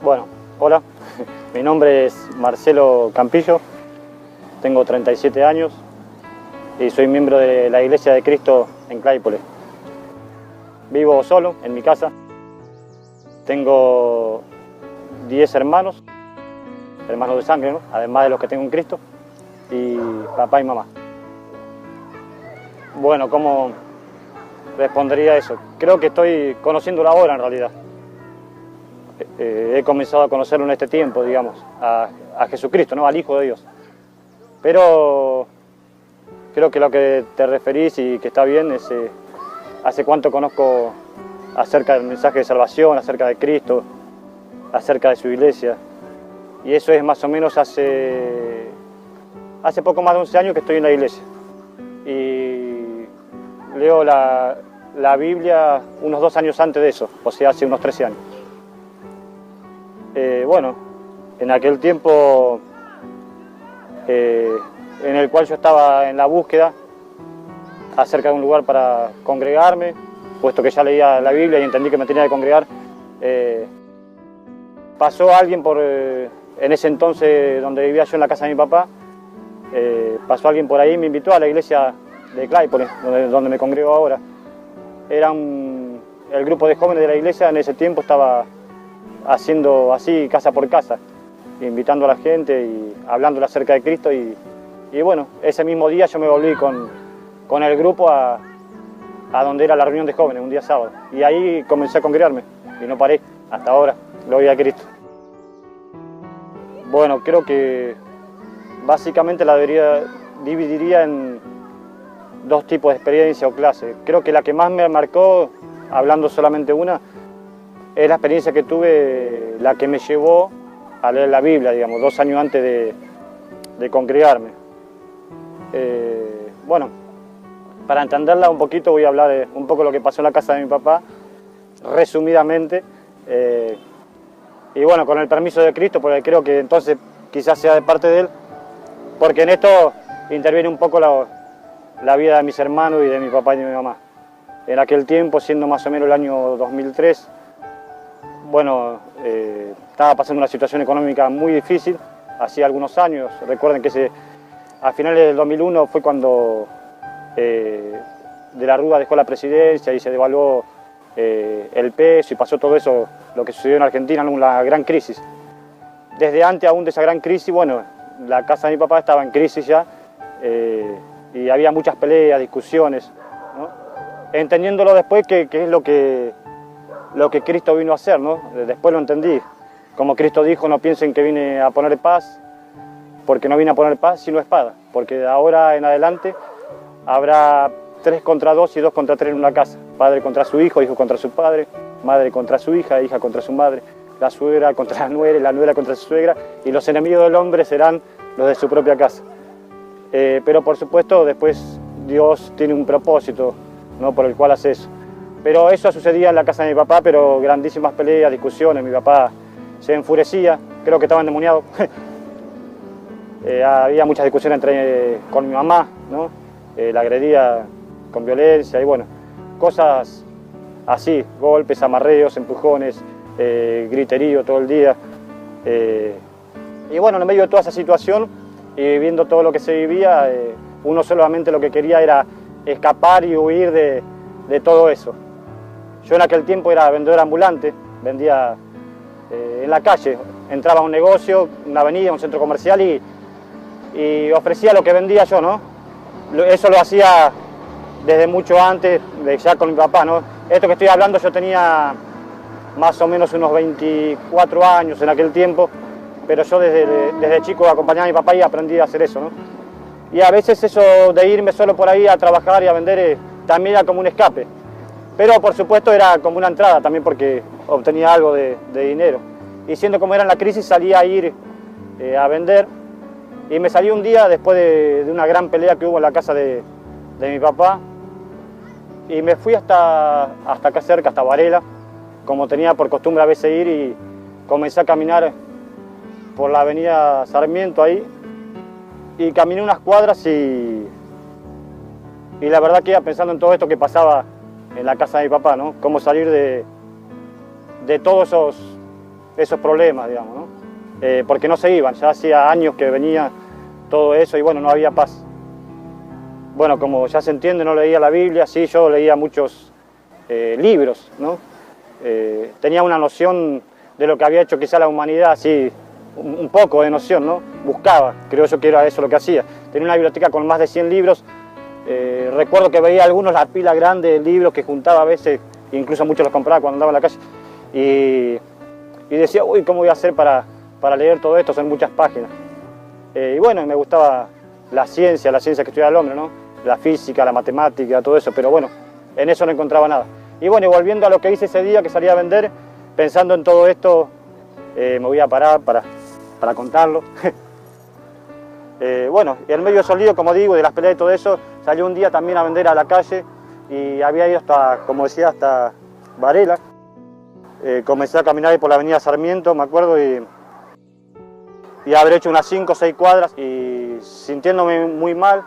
Bueno, hola, mi nombre es Marcelo Campillo, tengo 37 años y soy miembro de la Iglesia de Cristo en Claypole. Vivo solo en mi casa, tengo 10 hermanos de sangre, ¿no? Además de los que tengo en Cristo, y papá y mamá. Bueno, ¿cómo respondería a eso? Creo que estoy conociéndolo ahora en realidad. He comenzado a conocerlo en este tiempo, digamos, a Jesucristo, ¿no? Al Hijo de Dios. Pero creo que lo que te referís y que está bien es hace cuánto conozco acerca del mensaje de salvación, acerca de Cristo, acerca de su iglesia. Y eso es más o menos hace poco más de 11 años que estoy en la iglesia. Y leo la Biblia unos 2 años antes de eso, o sea, hace unos 13 años. Bueno, en aquel tiempo en el cual yo estaba en la búsqueda acerca de un lugar para congregarme, puesto que ya leía la Biblia y entendí que me tenía que congregar, pasó alguien en ese entonces donde vivía yo en la casa de mi papá, pasó alguien por ahí y me invitó a la iglesia de Claypole, donde me congrego ahora. El grupo de jóvenes de la iglesia en ese tiempo estaba haciendo así casa por casa, invitando a la gente y hablándole acerca de Cristo y bueno, ese mismo día yo me volví con el grupo a donde era la reunión de jóvenes, un día sábado, y ahí comencé a congregarme y no paré hasta ahora, gloria a Cristo. Bueno, creo que básicamente la dividiría en 2 tipos de experiencia o clases. Creo que la que más me marcó, hablando solamente una, es la experiencia que tuve, la que me llevó a leer la Biblia, digamos, 2 años antes de congregarme. Bueno, para entenderla un poquito voy a hablar de un poco lo que pasó en la casa de mi papá, resumidamente. Y bueno, con el permiso de Cristo, porque creo que entonces quizás sea de parte de Él, porque en esto interviene un poco la vida de mis hermanos y de mi papá y de mi mamá. En aquel tiempo, siendo más o menos el año 2003, bueno, estaba pasando una situación económica muy difícil, hacía algunos años. Recuerden que a finales del 2001 fue cuando De la Rúa dejó la presidencia y se devaluó el peso y pasó todo eso, lo que sucedió en Argentina, una gran crisis. Desde antes aún de esa gran crisis, bueno, la casa de mi papá estaba en crisis ya y había muchas peleas, discusiones, ¿no? Entendiéndolo después que es lo que Cristo vino a hacer, ¿no? Después lo entendí. Como Cristo dijo, no piensen que vine a poner paz, porque no vine a poner paz, sino espada. Porque de ahora en adelante habrá 3 contra 2 y 2 contra 3 en una casa. Padre contra su hijo, hijo contra su padre, madre contra su hija, hija contra su madre, la suegra contra la nuera contra su suegra, y los enemigos del hombre serán los de su propia casa. Pero por supuesto después Dios tiene un propósito, ¿no?, por el cual hace eso. Pero eso sucedía en la casa de mi papá, pero grandísimas peleas, discusiones, mi papá se enfurecía, creo que estaba endemoniado. Había muchas discusiones con mi mamá, ¿no? La agredía con violencia y bueno, cosas así, golpes, amarreos, empujones, griterío todo el día. Y bueno, en medio de toda esa situación y viendo todo lo que se vivía, uno solamente lo que quería era escapar y huir de todo eso. Yo en aquel tiempo era vendedor ambulante, vendía en la calle, entraba a un negocio, una avenida, un centro comercial y ofrecía lo que vendía yo, ¿no? Eso lo hacía desde mucho antes, ya con mi papá, ¿no? Esto que estoy hablando, yo tenía más o menos unos 24 años en aquel tiempo, pero yo desde chico acompañaba a mi papá y aprendí a hacer eso, ¿no? Y a veces eso de irme solo por ahí a trabajar y a vender también era como un escape. Pero por supuesto era como una entrada también porque obtenía algo de dinero. Y siendo como era en la crisis salía a ir a vender. Y me salí un día después de una gran pelea que hubo en la casa de mi papá. Y me fui hasta acá cerca, hasta Varela, como tenía por costumbre a veces ir, y comencé a caminar por la avenida Sarmiento ahí. Y caminé unas cuadras y la verdad que iba pensando en todo esto que pasaba en la casa de mi papá, ¿no? Cómo salir de todos esos problemas, digamos, ¿no? Porque no se iban, ya hacía años que venía todo eso y bueno, no había paz. Bueno, como ya se entiende, no leía la Biblia, sí, yo leía muchos libros, ¿no? Tenía una noción de lo que había hecho quizá la humanidad, sí, un poco de noción, ¿no? Buscaba, creo yo que era eso lo que hacía. Tenía una biblioteca con más de 100 libros, recuerdo que veía algunos, la pila grande de libros que juntaba a veces, incluso muchos los compraba cuando andaba en la calle, y decía, uy, ¿cómo voy a hacer para leer todo esto? Son muchas páginas. Y bueno, me gustaba la ciencia que estudia el hombre, ¿no? La física, la matemática, todo eso, pero bueno, en eso no encontraba nada. Y bueno, y volviendo a lo que hice ese día que salí a vender, pensando en todo esto, me voy a parar para contarlo. Bueno, y en medio de esos líos, como digo, de las peleas y todo eso, salí un día también a vender a la calle y había ido hasta, como decía, hasta Varela. Comencé a caminar ahí por la avenida Sarmiento, me acuerdo, y habré hecho unas 5 o 6 cuadras y sintiéndome muy mal,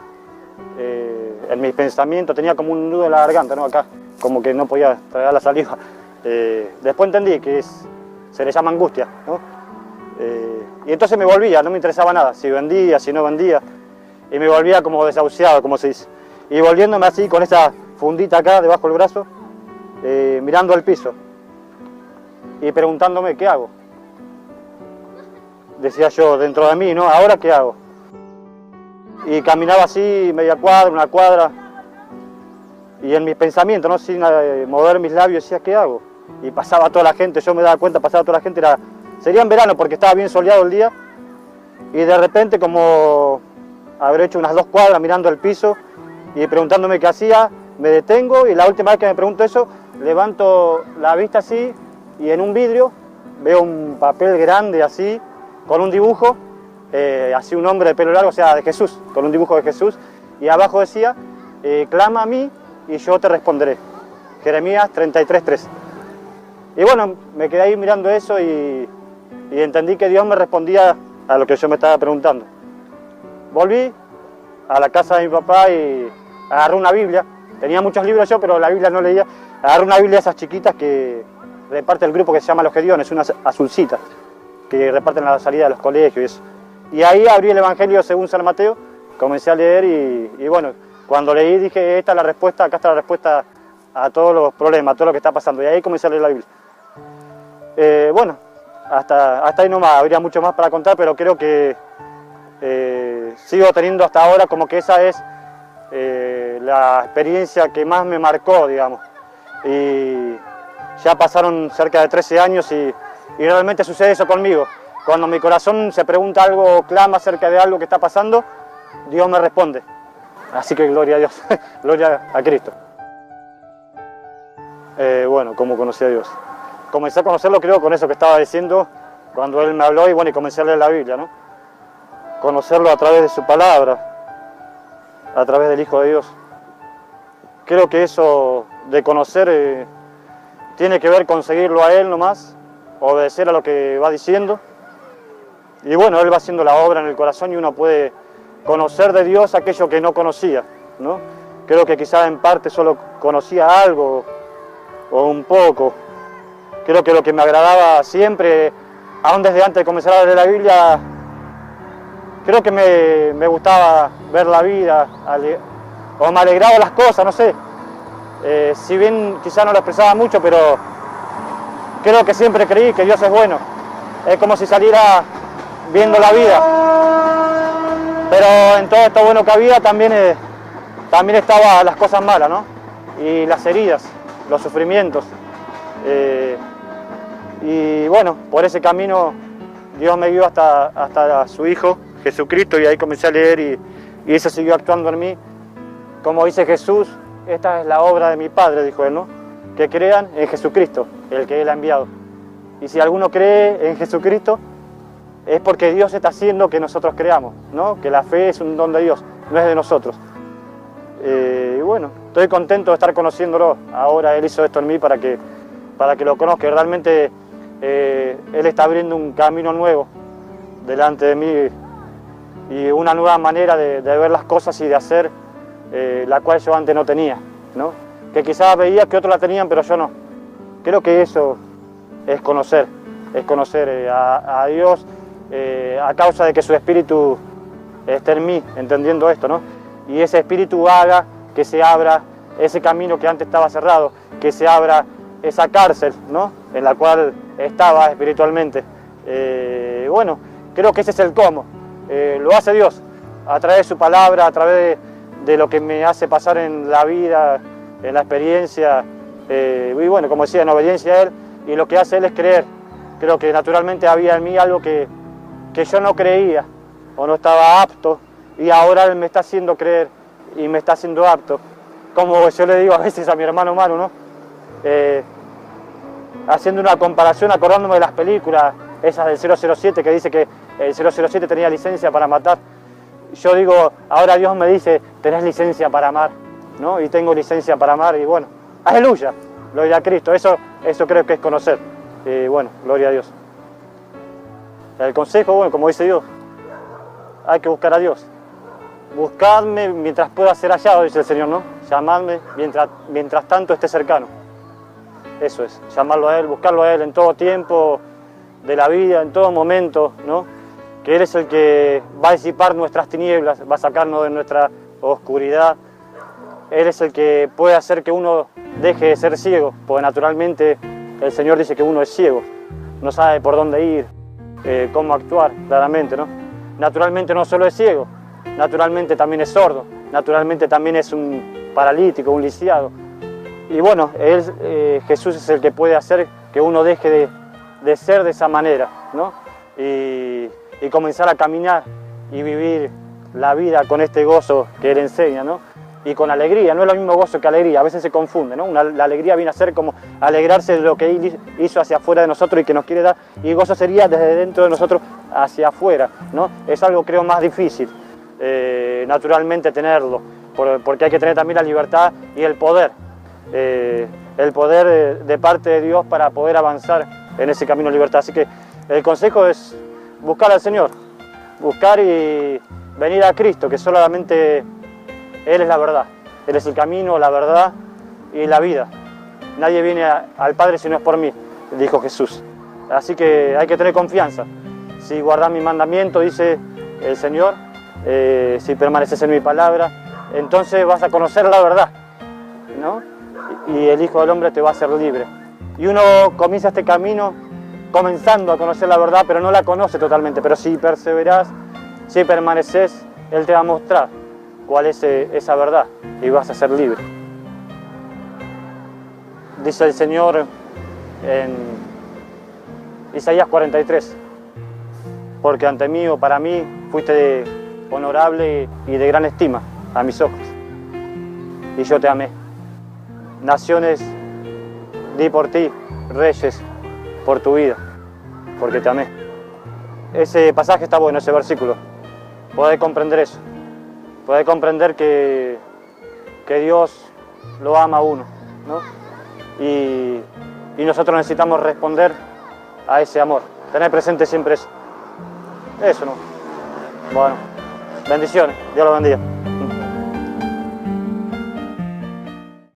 en mis pensamientos tenía como un nudo en la garganta, ¿no? Acá, como que no podía tragar la saliva. Después entendí que se le llama angustia, ¿no? Y entonces me volvía, no me interesaba nada, si vendía, si no vendía, y me volvía como desahuciado, como se dice. Y volviéndome así, con esa fundita acá debajo del brazo, mirando al piso y preguntándome qué hago. Decía yo dentro de mí, ¿no? ¿Ahora qué hago? Y caminaba así, media cuadra, una cuadra, y en mis pensamientos, ¿no? Sin mover mis labios, decía, ¿qué hago? Y pasaba toda la gente, yo me daba cuenta, pasaba toda la gente, sería en verano porque estaba bien soleado el día, y de repente, como habré hecho unas 2 cuadras mirando el piso y preguntándome qué hacía, me detengo y la última vez que me pregunto eso, levanto la vista así y en un vidrio veo un papel grande así, con un dibujo, así un hombre de pelo largo, o sea, de Jesús, con un dibujo de Jesús, y abajo decía, clama a mí y yo te responderé. Jeremías 33:3. Y bueno, me quedé ahí mirando eso y entendí que Dios me respondía a lo que yo me estaba preguntando. Volví a la casa de mi papá y agarré una Biblia. Tenía muchos libros yo, pero la Biblia no leía. Agarré una Biblia de esas chiquitas que reparte el grupo que se llama Los Gediones, una azulcita, que reparten a la salida de los colegios y eso. Y ahí abrí el Evangelio según San Mateo, comencé a leer y bueno, cuando leí dije, esta es la respuesta, acá está la respuesta a todos los problemas, a todo lo que está pasando. Y ahí comencé a leer la Biblia. Bueno, hasta ahí nomás, habría mucho más para contar, pero creo que sigo teniendo hasta ahora como que esa es la experiencia que más me marcó, digamos. Y ya pasaron cerca de 13 años y realmente sucede eso conmigo. Cuando mi corazón se pregunta algo, clama acerca de algo que está pasando, Dios me responde. Así que gloria a Dios, gloria a Cristo. Bueno, ¿cómo conocí a Dios? Comencé a conocerlo, creo, con eso que estaba diciendo cuando Él me habló y bueno, y comencé a leer la Biblia, ¿no? Conocerlo a través de su palabra, a través del Hijo de Dios. Creo que eso de conocer tiene que ver con seguirlo a Él nomás, obedecer a lo que va diciendo. Y bueno, Él va haciendo la obra en el corazón y uno puede conocer de Dios aquello que no conocía, ¿no? Creo que quizás en parte solo conocía algo o un poco. Creo que lo que me agradaba siempre, aún desde antes de comenzar a leer la Biblia, creo que me gustaba ver la vida, o me alegraba las cosas, no sé. Si bien quizás no lo expresaba mucho, pero creo que siempre creí que Dios es bueno. Es como si saliera viendo la vida. Pero en todo esto bueno que había también estaban las cosas malas, ¿no? Y las heridas, los sufrimientos. Y bueno, por ese camino Dios me guió hasta su Hijo, Jesucristo, y ahí comencé a leer y eso siguió actuando en mí. Como dice Jesús, esta es la obra de mi Padre, dijo Él, ¿no? Que crean en Jesucristo, el que Él ha enviado. Y si alguno cree en Jesucristo, es porque Dios está haciendo que nosotros creamos, ¿no? Que la fe es un don de Dios, no es de nosotros. Y bueno, estoy contento de estar conociéndolo. Ahora Él hizo esto en mí para que lo conozca. Realmente Él está abriendo un camino nuevo delante de mí y una nueva manera de ver las cosas y de hacer, la cual yo antes no tenía, ¿no? Que quizás veía que otros la tenían, pero yo no. Creo que eso es conocer es conocer a Dios a causa de que su Espíritu esté en mí, entendiendo esto, ¿no? Y ese Espíritu haga que se abra ese camino que antes estaba cerrado, que se abra esa cárcel, ¿no?, en la cual estaba espiritualmente. Bueno, creo que ese es el cómo. Lo hace Dios, a través de su palabra, a través de lo que me hace pasar en la vida, en la experiencia, y bueno, como decía, en obediencia a Él, y lo que hace Él es creer. Creo que naturalmente había en mí algo que yo no creía, o no estaba apto, y ahora Él me está haciendo creer, y me está haciendo apto. Como yo le digo a veces a mi hermano Manu, ¿no? Haciendo una comparación, acordándome de las películas, esas del 007, que dice que el 007 tenía licencia para matar. Yo digo, ahora Dios me dice, tenés licencia para amar, ¿no? Y tengo licencia para amar, y bueno, aleluya, gloria a Cristo, eso creo que es conocer, y bueno, gloria a Dios. El consejo, bueno, como dice Dios, hay que buscar a Dios. Buscadme mientras pueda ser hallado, dice el Señor, ¿no? Llamadme mientras tanto esté cercano. Eso es, llamarlo a Él, buscarlo a Él en todo tiempo de la vida, en todo momento, ¿no? Que Él es el que va a disipar nuestras tinieblas, va a sacarnos de nuestra oscuridad. Él es el que puede hacer que uno deje de ser ciego, porque naturalmente el Señor dice que uno es ciego, no sabe por dónde ir, cómo actuar, claramente, ¿no? Naturalmente no solo es ciego, naturalmente también es sordo, naturalmente también es un paralítico, un lisiado. Y bueno, Jesús es el que puede hacer que uno deje de ser de esa manera, ¿no? Y comenzar a caminar y vivir la vida con este gozo que Él enseña, ¿no? Y con alegría, no es lo mismo gozo que alegría, a veces se confunde, ¿no? La alegría viene a ser como alegrarse de lo que Él hizo hacia afuera de nosotros y que nos quiere dar, y gozo sería desde dentro de nosotros hacia afuera, ¿no? Es algo, creo, más difícil, naturalmente tenerlo, porque hay que tener también la libertad y el poder de parte de Dios para poder avanzar en ese camino de libertad. Así que el consejo es buscar al Señor, buscar y venir a Cristo, que solamente Él es la verdad, Él es el camino, la verdad y la vida. Nadie viene al Padre si no es por mí, dijo Jesús. Así que hay que tener confianza. Si guardás mi mandamiento, dice el Señor, si permaneces en mi palabra, entonces vas a conocer la verdad, ¿no? Y el Hijo del Hombre te va a hacer libre. Y uno comienza este camino comenzando a conocer la verdad, pero no la conoce totalmente. Pero si perseverás, si permaneces, Él te va a mostrar cuál es esa verdad y vas a ser libre. Dice el Señor en Isaías 43, porque ante mí o para mí fuiste honorable y de gran estima a mis ojos, y yo te amé. Naciones di por ti, reyes por tu vida, porque te amé. Ese pasaje está bueno, ese versículo. Podés comprender eso. Podés comprender que Dios lo ama a uno, ¿no? Y nosotros necesitamos responder a ese amor. Tener presente siempre eso. Eso, ¿no? Bueno, bendiciones. Dios lo bendiga.